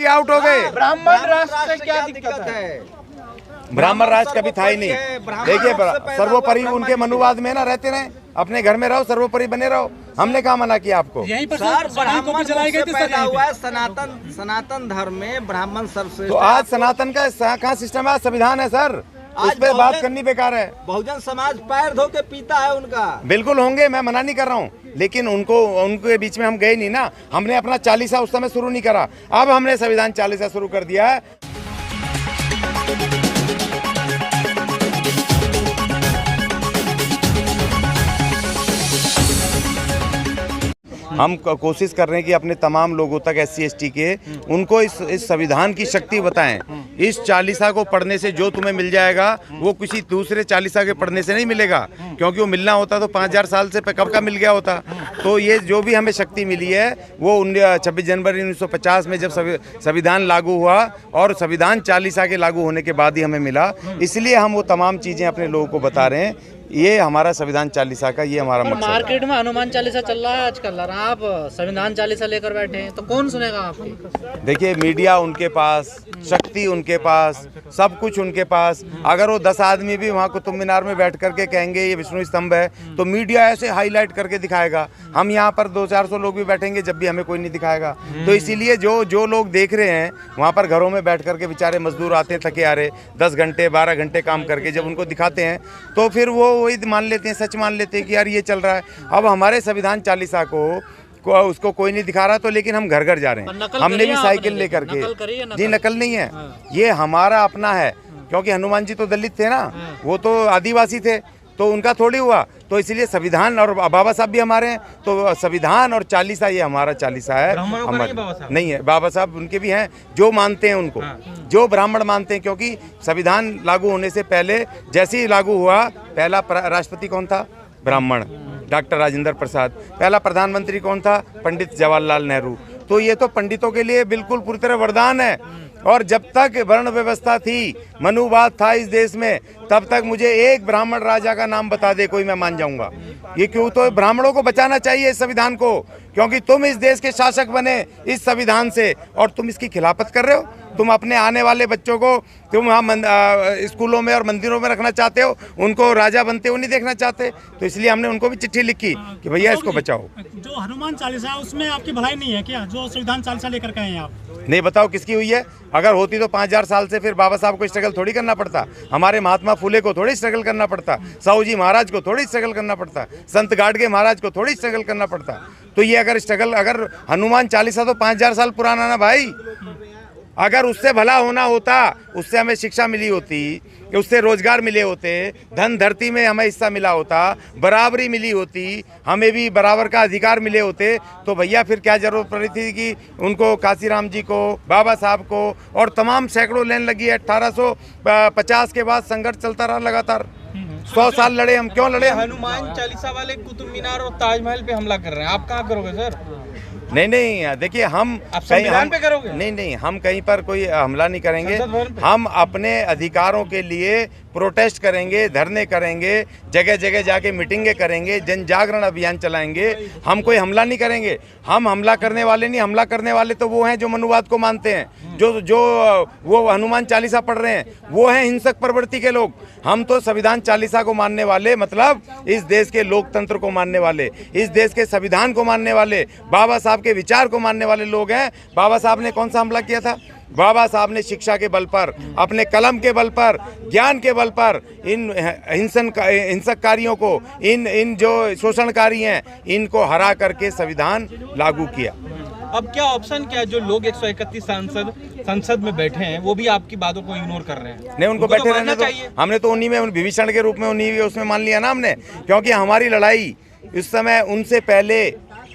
Out हो गए। ब्राह्मण राष्ट्र से क्या दिक्कत है? ब्राह्मण राष्ट्र कभी था ही नहीं। देखिए सर्वोपरि उनके मनुवाद में ना रहते रहे, अपने घर में रहो, सर्वोपरि बने रहो। हमने कहा मना किया आपको? यहीं पर सर ब्राह्मण जलाई गई थी पैदा हुआ है। सनातन धर्म में ब्राह्मण सर्वश्रेष्ठ। तो आज सनातन का कहाँ सिस्टम है? संविधान है सर, उस पर बात करनी बेकार है। बहुजन समाज पैर धो के पीता है उनका। बिल्कुल होंगे, मैं मना नहीं कर रहा हूँ, लेकिन उनके बीच में हम गए नहीं ना। हमने अपना 40 उस समय शुरू नहीं करा, अब हमने संविधान 40 शुरू कर दिया है। हम कोशिश कर रहे हैं कि अपने तमाम लोगों तक SC ST के उनको इस संविधान की शक्ति बताएं। इस 40 को पढ़ने से जो तुम्हें मिल जाएगा वो किसी दूसरे 40 के पढ़ने से नहीं मिलेगा, क्योंकि वो मिलना होता तो 5000 साल से कब का मिल गया होता। तो ये जो भी हमें शक्ति मिली है वो 26 जनवरी 1950 में जब संविधान लागू हुआ और संविधान 40 के लागू होने के बाद ही हमें मिला। इसलिए हम वो तमाम चीज़ें अपने लोगों को बता रहे हैं। ये हमारा संविधान 40 का ये हमारा मकसद है। मार्केट में हनुमान 40 चल रहा है आजकल, और आप संविधान 40 लेकर बैठे हैं, तो कौन सुनेगा आपकी? देखिए मीडिया उनके पास, शक्ति उनके पास, सब कुछ उनके पास। अगर वो 10 आदमी भी वहाँ कुतुब मीनार में बैठ करके कहेंगे ये विष्णु स्तंभ है, तो मीडिया ऐसे हाईलाइट करके दिखाएगा। हम यहाँ पर 200-400 लोग भी बैठेंगे जब भी हमें कोई नहीं दिखाएगा। तो इसीलिए जो लोग देख रहे हैं वहाँ पर घरों में बैठ करके बेचारे मजदूर आते हैं थके आ रहे, 10 घंटे 12 घंटे काम करके, जब उनको दिखाते हैं तो फिर वो वही मान लेते हैं, सच मान लेते हैं कि यार ये चल रहा है। अब हमारे संविधान 40 को उसको कोई नहीं दिखा रहा, तो लेकिन हम घर घर जा रहे हैं। हमने भी साइकिल लेकर के, जी नकल नहीं है, ये हमारा अपना है। क्योंकि हनुमान जी तो दलित थे ना, वो तो आदिवासी थे, तो उनका थोड़ी हुआ। तो इसलिए संविधान, और बाबा साहब भी हमारे हैं, तो संविधान और 40 ये हमारा 40 है। नहीं है, बाबा साहब उनके भी हैं जो मानते हैं उनको, जो ब्राह्मण मानते हैं। क्योंकि संविधान लागू होने से पहले जैसे ही लागू हुआ, पहला राष्ट्रपति कौन था? ब्राह्मण, डॉक्टर राजेंद्र प्रसाद। पहला प्रधानमंत्री कौन था? पंडित जवाहरलाल नेहरू। तो ये तो पंडितों के लिए बिल्कुल पूरी तरह वरदान है। और जब तक वर्ण व्यवस्था थी, मनुवाद था इस देश में, तब तक मुझे एक ब्राह्मण राजा का नाम बता दे कोई, मैं मान जाऊंगा। ये क्यों? तो ब्राह्मणों को बचाना चाहिए इस संविधान को, क्योंकि तुम इस देश के शासक बने इस संविधान से, और तुम इसकी खिलाफत कर रहे हो। तुम अपने आने वाले बच्चों को तुम स्कूलों में और मंदिरों में रखना चाहते हो, उनको राजा बनते हुए नहीं देखना चाहते। तो इसलिए हमने उनको भी चिट्ठी लिखी कि भैया इसको बचाओ। जो हनुमान 40 उसमें आपकी भलाई नहीं है क्या? जो संविधान 40 लेकर के आए हैं आप? नहीं, बताओ किसकी हुई है? अगर होती तो 5000 साल से फिर बाबा साहब को स्ट्रगल थोड़ी करना पड़ता, हमारे महात्मा फुले को थोड़ी स्ट्रगल करना पड़ता, साहू जी महाराज को थोड़ी स्ट्रगल करना पड़ता, संत गाडगे महाराज को थोड़ी स्ट्रगल करना पड़ता। तो ये अगर हनुमान 40 तो 5000 साल पुराना ना भाई। अगर उससे भला होना होता, उससे हमें शिक्षा मिली होती, उससे रोजगार मिले होते, धन धरती में हमें हिस्सा मिला होता, बराबरी मिली होती, हमें भी बराबर का अधिकार मिले होते, तो भैया फिर क्या जरूरत पड़ी थी कि उनको, काशीराम जी को, बाबा साहब को, और तमाम सैकड़ों लाइन लगी है। 1850 के बाद संघर्ष चलता रहा लगातार, 100 साल लड़े हम। क्यों लड़े? हनुमान 40 वाले कुतुब मीनार और ताजमहल पे हमला कर रहे हैं, आप कहाँ करोगे सर? नहीं, देखिए हम संविधान पे करोगे? नहीं, हम कहीं पर कोई हमला नहीं करेंगे। हम अपने अधिकारों के लिए प्रोटेस्ट करेंगे, धरने करेंगे, जगह जगह जाके मीटिंगें करेंगे, जन जागरण अभियान चलाएंगे। हम कोई हमला नहीं करेंगे। हम हमला करने वाले नहीं, हमला करने वाले तो वो हैं जो मनुवाद को मानते हैं, जो वो हनुमान 40 पढ़ रहे हैं, वो हैं हिंसक प्रवृत्ति के लोग। हम तो संविधान 40 को मानने वाले, मतलब इस देश के लोकतंत्र को मानने वाले, इस देश के संविधान को मानने वाले, बाबा साहब के विचार को मानने वाले लोग हैं। बाबा साहब ने कौन सा हमला किया था? बाबा साहब ने शिक्षा के बल पर, अपने कलम के बल पर, ज्ञान के बल पर इन हिंसककारियों को, इन जो शोषणकारी हैं, इनको हरा करके संविधान लागू किया। अब क्या ऑप्शन क्या है? जो लोग 131 सांसद संसद में बैठे हैं, वो भी आपकी बातों को इग्नोर कर रहे हैं। नहीं, उनको बैठे रहना चाहिए। हमने तो उन्हीं में, विभीषण के रूप में उन्हीं उसमें मान लिया ना हमने, क्योंकि हमारी लड़ाई इस समय उनसे पहले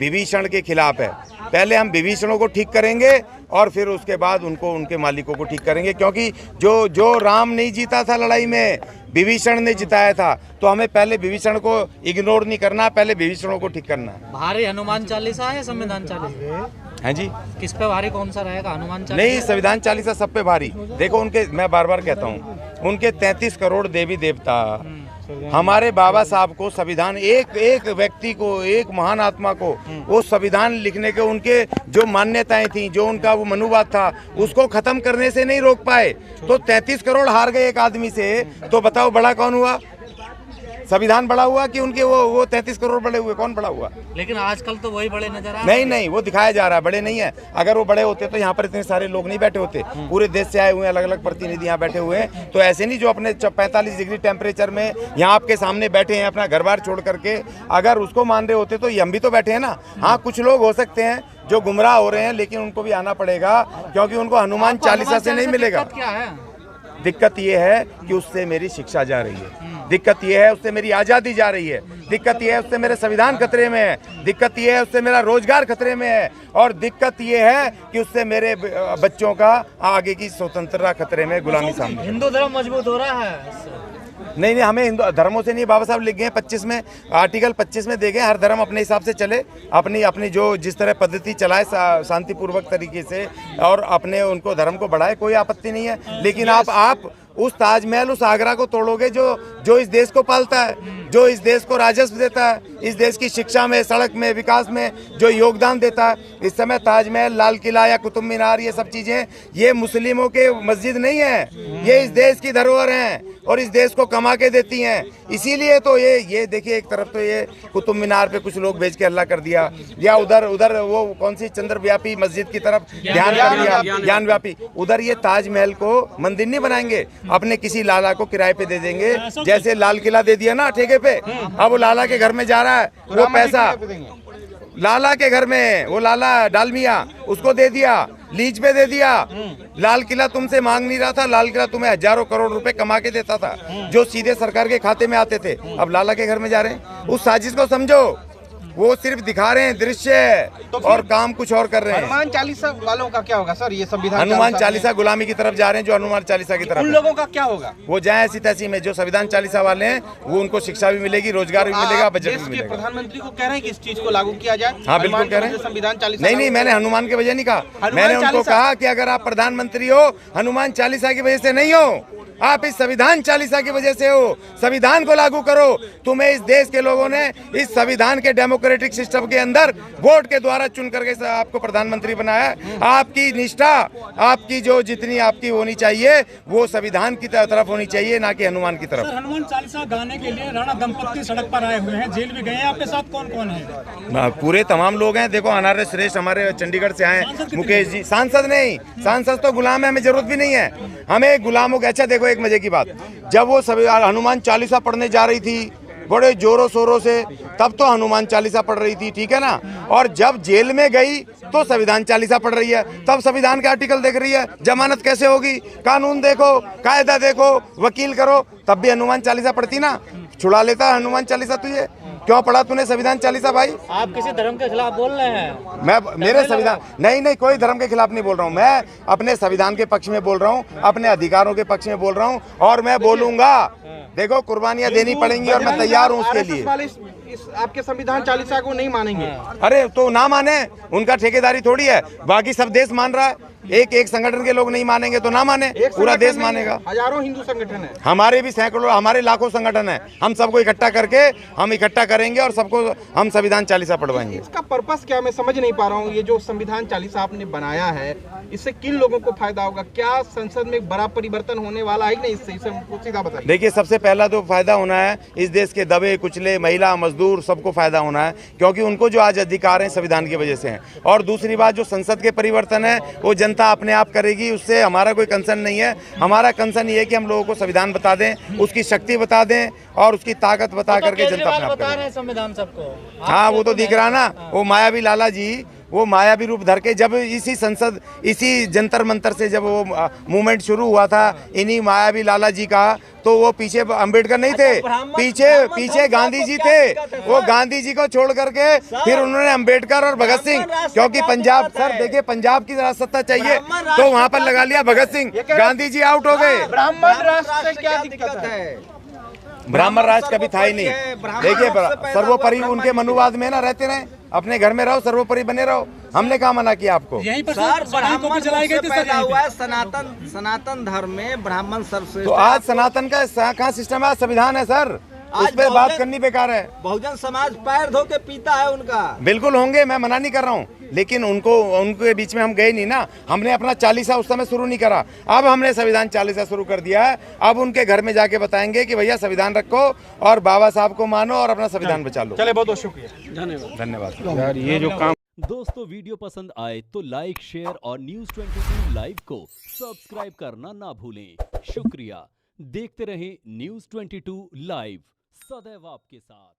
विभीषण के खिलाफ है। पहले हम विभीषणों को ठीक करेंगे और फिर उसके बाद उनको, उनके मालिकों को ठीक करेंगे। क्योंकि जो राम नहीं जीता था लड़ाई में, विभीषण ने जिताया था। तो हमें पहले विभीषण को इग्नोर नहीं करना, पहले विभीषणों को ठीक करना है। भारी हनुमान 40 है, संविधान 40 है जी? किस पे भारी कौन सा रहेगा? हनुमान 40? नहीं, संविधान 40 सब पे भारी। देखो उनके, मैं बार बार कहता हूँ, उनके 33 करोड़ देवी देवता, हमारे बाबा साहब को संविधान, एक एक व्यक्ति को, एक महान आत्मा को वो संविधान लिखने के उनके जो मान्यताएं थी, जो उनका वो मनोवाद था, उसको खत्म करने से नहीं रोक पाए। तो 33 करोड़ हार गए एक आदमी से, तो बताओ बड़ा कौन हुआ? संविधान बड़ा हुआ कि उनके वो 33 करोड़ बड़े हुए? कौन बड़ा हुआ? लेकिन आजकल तो वही बड़े नजर आ रहे हैं। नहीं, वो दिखाया जा रहा है, बड़े नहीं है। अगर वो बड़े होते तो यहाँ पर इतने सारे लोग नहीं बैठे होते। पूरे देश से आए हुए अलग अलग प्रतिनिधि यहाँ बैठे हुए हैं। तो ऐसे नहीं जो अपने 45 डिग्री टेम्परेचर में यहाँ आपके सामने बैठे हैं अपना घर बार छोड़ करके, अगर उसको मान रहे होते तो ये हम भी तो बैठे हैं ना। हाँ, कुछ लोग हो सकते हैं जो गुमराह हो रहे हैं, लेकिन उनको भी आना पड़ेगा, क्योंकि उनको हनुमान चालीसा से नहीं मिलेगा। क्या है? दिक्कत ये है कि उससे मेरी शिक्षा जा रही है, दिक्कत ये है उससे मेरी आज़ादी जा रही है, दिक्कत ये है उससे मेरे संविधान खतरे में है, दिक्कत ये है उससे मेरा रोजगार खतरे में है, और दिक्कत ये है कि उससे मेरे बच्चों का आगे की स्वतंत्रता खतरे में, गुलामी सामने। हिंदू धर्म मजबूत हो रहा है। नहीं, हमें हिंदू धर्मों से नहीं, बाबा साहब लिख गए 25 में, आर्टिकल 25 में दे गए हर धर्म अपने हिसाब से चले, अपनी जो जिस तरह पद्धति चलाए शांतिपूर्वक तरीके से, और अपने उनको धर्म को बढ़ाए, कोई आपत्ति नहीं है। लेकिन आप उस ताजमहल, उस आगरा को तोड़ोगे जो इस देश को पालता है, जो इस देश को राजस्व देता है, इस देश की शिक्षा में, सड़क में, विकास में जो योगदान देता है। इस समय ताजमहल, लाल किला या कुतुब मीनार, ये सब चीजें ये मुस्लिमों के मस्जिद नहीं है, ये इस देश की धरोहर हैं और इस देश को कमा के देती हैं। इसीलिए तो ये देखिए, एक तरफ तो ये कुतुब मीनार पे कुछ लोग भेज के हल्ला कर दिया, या उधर वो कौन सी चंद्रव्यापी मस्जिद की तरफ ध्यान कर दिया, ज्ञानव्यापी। उधर ये ताजमहल को मंदिर नहीं बनाएंगे, अपने किसी लाला को किराए पे दे देंगे, जैसे लाल किला दे दिया ना ठेके पे। अब वो लाला के घर में जा रहा है, वो पैसा लाला के घर में, वो लाला डालमिया, उसको दे दिया, लीज पे दे दिया। लाल किला तुमसे मांग नहीं रहा था, लाल किला तुम्हें हजारों करोड़ रुपए कमा के देता था, जो सीधे सरकार के खाते में आते थे। अब लाला के घर में जा रहे हैं। उस साजिश को समझो, वो सिर्फ दिखा रहे हैं दृश्य, तो और काम कुछ और कर रहे हैं। हनुमान चालीसा वालों का क्या होगा सर? ये संविधान हनुमान चालीसा गुलामी की तरफ जा रहे हैं, जो हनुमान चालीसा की तरफ। उन लोगों का क्या होगा? वो जाए ऐसी तैसी में। जो संविधान चालीसा वाले हैं, वो उनको शिक्षा भी मिलेगी, रोजगार भी मिलेगा, बजट भी मिलेगा। प्रधानमंत्री को कह रहे हैं कि इस चीज को लागू किया जाए। हाँ, बिल्कुल कह रहे हैं। संविधान चालीसा नहीं, मैंने हनुमान के वजह नहीं कहा, मैंने उनको कहा कि अगर आप प्रधानमंत्री हो, हनुमान चालीसा की वजह से नहीं हो, आप इस संविधान चालीसा की वजह से हो। संविधान को लागू करो। तुम्हें इस देश के लोगों ने इस संविधान के डेमोक्रेटिक सिस्टम के अंदर वोट के द्वारा चुन करके आपको प्रधानमंत्री बनाया। आपकी निष्ठा, आपकी जो जितनी आपकी होनी चाहिए, वो संविधान की तरफ होनी चाहिए, ना कि हनुमान की तरफ। सर, हनुमान चालीसा गाने के लिए राणा दंपत्ति सड़क पर आए हुए हैं, जेल में गए हैं, आपके साथ कौन कौन है? पूरे तमाम लोग हैं। देखो, अनार्य श्रेष्ठ हमारे चंडीगढ़ से आए, मुकेश जी। सांसद नहीं, सांसद तो गुलाम है, हमें जरूरत भी नहीं है, हमें गुलामों के। अच्छा देखो, एक मजे की बात, जब वो सभी हनुमान चालीसा पढ़ने जा रही थी बड़े जोरों शोरों से, तब तो हनुमान चालीसा पढ़ रही थी, ठीक है ना। और जब जेल में गई तो संविधान चालीसा पढ़ रही है, तब संविधान के आर्टिकल देख रही है। जमानत कैसे होगी? कानून देखो, कायदा देखो, वकील करो, तब भी हनुमान चालीसा पढ़ती ना। छुड़ा लेता हनुमान चालीसा तुझे। क्यों पढ़ा तूने संविधान चालीसा भाई? आप किसी धर्म के खिलाफ बोल रहे हैं? मैं मेरे संविधान नहीं, कोई धर्म के खिलाफ नहीं बोल रहा हूँ। मैं अपने संविधान के पक्ष में बोल रहा हूँ, अपने अधिकारों के पक्ष में बोल रहा हूँ, और मैं बोलूंगा। देखो, कुर्बानियां देनी पड़ेंगी और मैं तैयार हूँ उसके लिए। इस आपके संविधान चालीसा को नहीं मानेंगे? अरे तो ना माने, उनका ठेकेदारी थोड़ी है, बाकी सब देश मान रहा है। एक संगठन के लोग नहीं मानेंगे तो ना माने, पूरा देश मानेगा। हजारों हिंदू संगठन है, हमारे भी सैकड़ों, हमारे लाखों संगठन है। हम सबको इकट्ठा करके हम इकट्ठा करेंगे और सबको हम संविधान चालीसा पढ़वाएंगे। इसका पर्पस क्या, मैं समझ नहीं पा रहा हूँ। ये जो संविधान चालीसा आपने बनाया है, इससे किन लोगों को फायदा होगा? क्या संसद में बड़ा परिवर्तन होने वाला है कि नहीं? इससे सीधा बताइए। देखिए, सबसे पहला तो फायदा होना है, इस देश के दबे कुचले महिला, मजदूर, सबको फायदा होना है, क्योंकि उनको जो आज अधिकार हैं संविधान की वजह से हैं। और दूसरी बात, जो संसद के परिवर्तन है, वो जनता अपने आप करेगी, उससे हमारा कोई कंसर्न नहीं है। हमारा कंसर्न ये है कि हम लोगों को संविधान बता दें, उसकी शक्ति बता दें और उसकी ताकत बता करके जनता अपने आप बता रहे हैं संविधान सबको। हाँ, वो तो दिख रहा ना, वो मायावी लाला जी, वो मायावी रूप धर के, जब इसी संसद, इसी जंतर मंतर से जब वो मूवमेंट शुरू हुआ था इन्हीं मायावी लाला जी का, तो वो पीछे अंबेडकर नहीं थे, पीछे गांधी जी थे। वो गांधी जी को छोड़ करके फिर उन्होंने अंबेडकर और भगत सिंह, क्योंकि पंजाब, सर देखिए, पंजाब की सत्ता चाहिए तो वहाँ पर लगा लिया भगत सिंह, गांधी जी आउट हो गए। ब्राह्मण राष्ट्र से क्या दिक्कत है? ब्राह्मण राज कभी था ही नहीं। देखिए, सर्वोपरि उनके मनुवाद में ना रहते रहे, अपने घर में रहो, सर्वोपरि बने रहो। हमने कहा मना किया आपको? यहीं पर सर, ब्राह्मण जलाई गई थी पैदा हुआ है। सनातन धर्म में ब्राह्मण सर्वश्रेष्ठ। तो आज सनातन का कहाँ सिस्टम है? संविधान है सर, उस पर बात करनी बेकार है। बहुजन समाज पैर धो के पीता है उनका। बिल्कुल होंगे, मैं मना नहीं कर रहा हूँ, लेकिन उनके बीच में हम गए नहीं ना। हमने अपना 40 उस समय शुरू नहीं करा, अब हमने संविधान 40 शुरू कर दिया है। अब उनके घर में जाके बताएंगे कि भैया संविधान रखो और बाबा साहब को मानो और अपना संविधान बचा लो। चले, बहुत बहुत शुक्रिया, धन्यवाद। यार ये जो काम दोस्तों वीडियो पसंद आए तो लाइक, शेयर और News 22 लाइव को सब्सक्राइब करना ना भूलें। शुक्रिया। देखते रहें News 22 लाइव, सदैव आपके साथ।